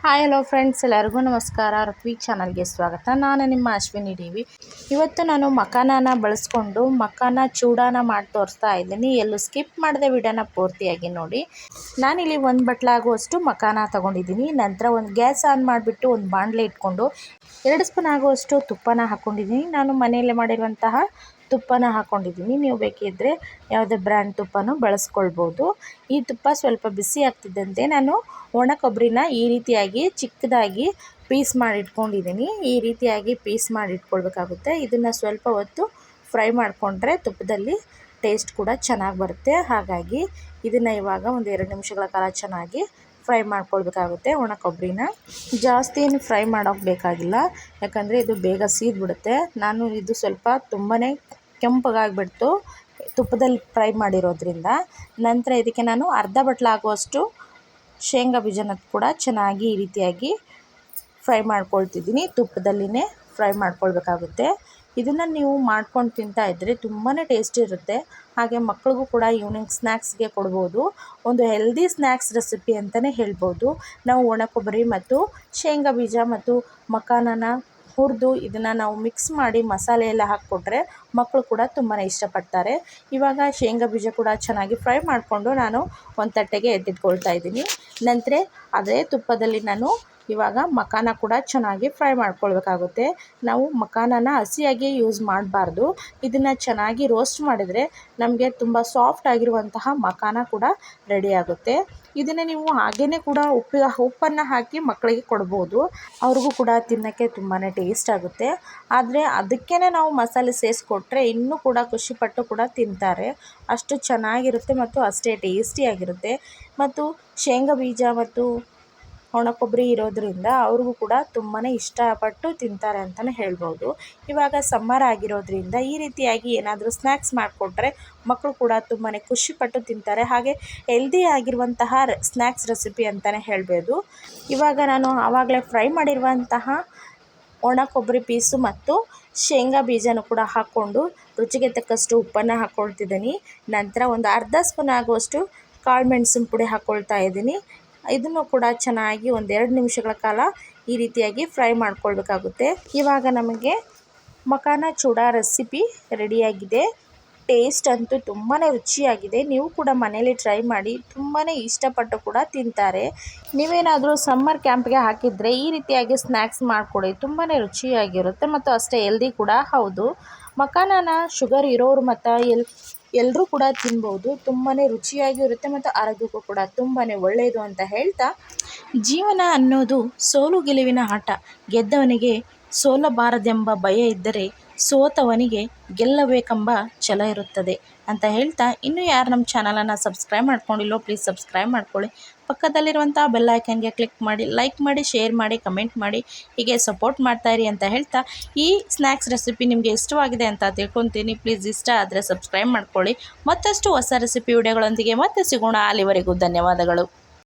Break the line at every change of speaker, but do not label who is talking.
Hi hello friends, ಎಲ್ಲರಿಗೂ ನಮಸ್ಕಾರ. ಋತ್ವಿಕ್ ಚಾನಲ್ಗೆ ಸ್ವಾಗತ. ನಾನು ನಿಮ್ಮ ಅಶ್ವಿನಿ ಡಿ.ವಿ. ಇವತ್ತು ನಾನು ಮಖಾನನ ಬಳಸ್ಕೊಂಡು ಮಖಾನ ಚೂಡಾನ ಮಾಡಿ ತೋರಿಸ್ತಾ ಇದ್ದೀನಿ. ಎಲ್ಲೂ ಸ್ಕಿಪ್ ಮಾಡದೆ ವಿಡಿಯೋನ ಪೂರ್ತಿಯಾಗಿ ನೋಡಿ. ನಾನಿಲ್ಲಿ ಒಂದು ಬಟ್ಲಾಗುವಷ್ಟು ಮಖಾನ ತೊಗೊಂಡಿದ್ದೀನಿ. ನಂತರ ಒಂದು ಗ್ಯಾಸ್ ಆನ್ ಮಾಡಿಬಿಟ್ಟು ಒಂದು ಬಾಣಲೆ ಇಟ್ಕೊಂಡು 2 ಸ್ಪೂನ್ ಆಗುವಷ್ಟು ತುಪ್ಪನ ಹಾಕ್ಕೊಂಡಿದ್ದೀನಿ. ನಾನು ಮನೆಯಲ್ಲೇ ಮಾಡಿರುವಂತಹ ತುಪ್ಪನ ಹಾಕ್ಕೊಂಡಿದ್ದೀನಿ. ನೀವು ಬೇಕಿದ್ದರೆ ಯಾವುದೇ ಬ್ರ್ಯಾಂಡ್ ತುಪ್ಪನೂ ಬಳಸ್ಕೊಳ್ಬೋದು. ಈ ತುಪ್ಪ ಸ್ವಲ್ಪ ಬಿಸಿ ಆಗ್ತಿದ್ದಂತೆ ನಾನು ಒಣ ಕೊಬ್ಬರಿನ ಈ ರೀತಿಯಾಗಿ ಚಿಕ್ಕದಾಗಿ ಪೀಸ್ ಮಾಡಿ ಇಟ್ಕೊಂಡಿದ್ದೀನಿ. ಈ ರೀತಿಯಾಗಿ ಪೀಸ್ ಮಾಡಿ ಇಟ್ಕೊಳ್ಬೇಕಾಗುತ್ತೆ. ಇದನ್ನು ಸ್ವಲ್ಪ ಹೊತ್ತು ಫ್ರೈ ಮಾಡಿಕೊಂಡ್ರೆ ತುಪ್ಪದಲ್ಲಿ ಟೇಸ್ಟ್ ಕೂಡ ಚೆನ್ನಾಗಿ ಬರುತ್ತೆ. ಹಾಗಾಗಿ ಇದನ್ನು ಇವಾಗ ಒಂದು 2 ನಿಮಿಷಗಳ ಕಾಲ ಚೆನ್ನಾಗಿ ಫ್ರೈ ಮಾಡ್ಕೊಳ್ಬೇಕಾಗುತ್ತೆ. ಒಣ ಕೊಬ್ಬರಿನ ಜಾಸ್ತಿ ಏನು ಫ್ರೈ ಮಾಡೋಕ್ಕೆ ಬೇಕಾಗಿಲ್ಲ, ಯಾಕಂದರೆ ಇದು ಬೇಗ ಸೀದ್ಬಿಡುತ್ತೆ. ನಾನು ಇದು ಸ್ವಲ್ಪ ತುಂಬಾ ಕೆಂಪಗಾಗಿಬಿಡ್ತು ತುಪ್ಪದಲ್ಲಿ ಫ್ರೈ ಮಾಡಿರೋದ್ರಿಂದ. ನಂತರ ಇದಕ್ಕೆ ನಾನು ಅರ್ಧ ಬಟ್ಲಾಗುವಷ್ಟು ಶೇಂಗಾ ಬೀಜನ ಕೂಡ ಚೆನ್ನಾಗಿ ಈ ರೀತಿಯಾಗಿ ಫ್ರೈ ಮಾಡ್ಕೊಳ್ತಿದ್ದೀನಿ. ತುಪ್ಪದಲ್ಲಿನೇ ಫ್ರೈ ಮಾಡ್ಕೊಳ್ಬೇಕಾಗುತ್ತೆ. ಇದನ್ನು ನೀವು ಮಾಡ್ಕೊಂಡು ತಿಂತಾ ಇದ್ದರೆ ತುಂಬಾ ಟೇಸ್ಟಿ ಇರುತ್ತೆ. ಹಾಗೆ ಮಕ್ಕಳಿಗೂ ಕೂಡ ಈವ್ನಿಂಗ್ ಸ್ನ್ಯಾಕ್ಸ್ಗೆ ಕೊಡ್ಬೋದು. ಒಂದು ಹೆಲ್ದಿ ಸ್ನ್ಯಾಕ್ಸ್ ರೆಸಿಪಿ ಅಂತಲೇ ಹೇಳ್ಬೋದು. ನಾವು ಒಣ ಕೊಬ್ಬರಿ ಮತ್ತು ಶೇಂಗಾ ಬೀಜ ಮತ್ತು ಮಖಾನನ ಹುರಿದು ಇದನ್ನು ನಾವು ಮಿಕ್ಸ್ ಮಾಡಿ ಮಸಾಲೆ ಎಲ್ಲ ಹಾಕಿಕೊಟ್ರೆ ಮಕ್ಕಳು ಕೂಡ ತುಂಬಾ ಇಷ್ಟಪಡ್ತಾರೆ. ಇವಾಗ ಶೇಂಗಾ ಬೀಜ ಕೂಡ ಚೆನ್ನಾಗಿ ಫ್ರೈ ಮಾಡಿಕೊಂಡು ನಾನು ಒಂದು ತಟ್ಟೆಗೆ ಎತ್ತಿಟ್ಕೊಳ್ತಾ ಇದ್ದೀನಿ. ನಂತರ ಅದೇ ತುಪ್ಪದಲ್ಲಿ ನಾನು ಇವಾಗ ಮಖಾನ ಕೂಡ ಚೆನ್ನಾಗಿ ಫ್ರೈ ಮಾಡ್ಕೊಳ್ಬೇಕಾಗುತ್ತೆ. ನಾವು ಮಖಾನನ ಹಸಿಯಾಗಿ ಯೂಸ್ ಮಾಡಬಾರ್ದು. ಇದನ್ನು ಚೆನ್ನಾಗಿ ರೋಸ್ಟ್ ಮಾಡಿದರೆ ನಮಗೆ ತುಂಬ ಸಾಫ್ಟ್ ಆಗಿರುವಂತಹ ಮಖಾನ ಕೂಡ ರೆಡಿ ಆಗುತ್ತೆ. ಇದನ್ನು ನೀವು ಹಾಗೇ ಕೂಡ ಉಪ್ಪನ್ನು ಹಾಕಿ ಮಕ್ಕಳಿಗೆ ಕೊಡ್ಬೋದು. ಅವ್ರಿಗೂ ಕೂಡ ತಿನ್ನೋಕ್ಕೆ ತುಂಬಾ ಟೇಸ್ಟ್ ಆಗುತ್ತೆ. ಆದರೆ ಅದಕ್ಕೇ ನಾವು ಮಸಾಲೆ ಸೇರಿಸ್ಕೊಟ್ರೆ ಇನ್ನೂ ಕೂಡ ಖುಷಿಪಟ್ಟು ಕೂಡ ತಿಂತಾರೆ. ಅಷ್ಟು ಚೆನ್ನಾಗಿರುತ್ತೆ ಮತ್ತು ಅಷ್ಟೇ ಟೇಸ್ಟಿಯಾಗಿರುತ್ತೆ. ಮತ್ತು ಶೇಂಗಾ ಬೀಜ ಮತ್ತು ಒಣ ಕೊಬ್ಬರಿ ಇರೋದರಿಂದ ಅವ್ರಿಗೂ ಕೂಡ ತುಂಬಾ ಇಷ್ಟಪಟ್ಟು ತಿಂತಾರೆ ಅಂತಲೇ ಹೇಳ್ಬೋದು. ಇವಾಗ ಸಮ್ಮರ್ ಆಗಿರೋದ್ರಿಂದ ಈ ರೀತಿಯಾಗಿ ಏನಾದರೂ ಸ್ನ್ಯಾಕ್ಸ್ ಮಾಡಿಕೊಟ್ರೆ ಮಕ್ಕಳು ಕೂಡ ತುಂಬಾ ಖುಷಿಪಟ್ಟು ತಿಂತಾರೆ. ಹಾಗೆ ಹೆಲ್ದಿ ಆಗಿರುವಂತಹ ಸ್ನ್ಯಾಕ್ಸ್ ರೆಸಿಪಿ ಅಂತಲೇ ಹೇಳ್ಬೋದು. ಇವಾಗ ನಾನು ಆವಾಗಲೇ ಫ್ರೈ ಮಾಡಿರುವಂತಹ ಒಣ ಕೊಬ್ಬರಿ ಪೀಸು ಮತ್ತು ಶೇಂಗಾ ಬೀಜನೂ ಕೂಡ ಹಾಕ್ಕೊಂಡು ರುಚಿಗೆ ತಕ್ಕಷ್ಟು ಉಪ್ಪನ್ನು ಹಾಕ್ಕೊಳ್ತಿದ್ದೀನಿ. ನಂತರ ಒಂದು ಅರ್ಧ ಸ್ಪೂನ್ ಆಗುವಷ್ಟು ಕಾಳು ಮೆಣಸಿನ ಪುಡಿ ಹಾಕ್ಕೊಳ್ತಾ ಇದ್ದೀನಿ. ಇದನ್ನು ಕೂಡ ಚೆನ್ನಾಗಿ ಒಂದು 2 ನಿಮಿಷಗಳ ಕಾಲ ಈ ರೀತಿಯಾಗಿ ಫ್ರೈ ಮಾಡ್ಕೊಳ್ಬೇಕಾಗುತ್ತೆ. ಇವಾಗ ನಮಗೆ ಮಖಾನ ಚೂಡಾ ರೆಸಿಪಿ ರೆಡಿಯಾಗಿದೆ. ಟೇಸ್ಟ್ ಅಂತೂ ತುಂಬಾ ರುಚಿಯಾಗಿದೆ. ನೀವು ಕೂಡ ಮನೇಲಿ ಟ್ರೈ ಮಾಡಿ, ತುಂಬಾ ಇಷ್ಟಪಟ್ಟು ಕೂಡ ತಿಂತಾರೆ. ನೀವೇನಾದರೂ ಸಮ್ಮರ್ ಕ್ಯಾಂಪ್ಗೆ ಹಾಕಿದರೆ ಈ ರೀತಿಯಾಗಿ ಸ್ನ್ಯಾಕ್ಸ್ ಮಾಡಿಕೊಡಿ, ತುಂಬಾ ರುಚಿಯಾಗಿರುತ್ತೆ ಮತ್ತು ಅಷ್ಟೇ ಹೆಲ್ದಿ ಕೂಡ ಹೌದು. ಮಖಾನನ ಶುಗರ್ ಇರೋರು ಮತ್ತು ಎಲ್ಲರೂ ಕೂಡ ತಿನ್ಬೋದು. ತುಂಬಾ ರುಚಿಯಾಗಿರುತ್ತೆ ಮತ್ತು ಆರೋಗ್ಯಕ್ಕೂ ಕೂಡ ತುಂಬಾ ಒಳ್ಳೆಯದು ಅಂತ ಹೇಳ್ತಾ, ಜೀವನ ಅನ್ನೋದು ಸೋಲು ಗೆಲುವಿನ ಆಟ. ಗೆದ್ದವನಿಗೆ ಸೋಲಬಾರದೆಂಬ ಭಯ ಇದ್ದರೆ ಸೋತವನಿಗೆ ಗೆಲ್ಲಬೇಕೆಂಬ ಛಲ ಇರುತ್ತದೆ ಅಂತ ಹೇಳ್ತಾ, ಇನ್ನೂ ಯಾರು ನಮ್ಮ ಚಾನಲನ್ನು ಸಬ್ಸ್ಕ್ರೈಬ್ ಮಾಡ್ಕೊಂಡಿಲ್ಲೋ ಪ್ಲೀಸ್ ಸಬ್ಸ್ಕ್ರೈಬ್ ಮಾಡ್ಕೊಳ್ಳಿ. ಪಕ್ಕದಲ್ಲಿರುವಂಥ ಬೆಲ್ ಐಕನ್ಗೆ ಕ್ಲಿಕ್ ಮಾಡಿ, ಲೈಕ್ ಮಾಡಿ, ಶೇರ್ ಮಾಡಿ, ಕಮೆಂಟ್ ಮಾಡಿ, ಹೀಗೆ ಸಪೋರ್ಟ್ ಮಾಡ್ತಾಯಿರಿ ಅಂತ ಹೇಳ್ತಾ, ಈ ಸ್ನ್ಯಾಕ್ಸ್ ರೆಸಿಪಿ ನಿಮಗೆ ಇಷ್ಟವಾಗಿದೆ ಅಂತ ತಿಳ್ಕೊತೀನಿ. ಪ್ಲೀಸ್ ಇಷ್ಟ ಆದರೆ ಸಬ್ಸ್ಕ್ರೈಬ್ ಮಾಡ್ಕೊಳ್ಳಿ. ಮತ್ತಷ್ಟು ಹೊಸ ರೆಸಿಪಿ ವಿಡಿಯೋಗಳೊಂದಿಗೆ ಮತ್ತೆ ಸಿಗೋಣ. ಅಲ್ಲಿವರೆಗೂ ಧನ್ಯವಾದಗಳು.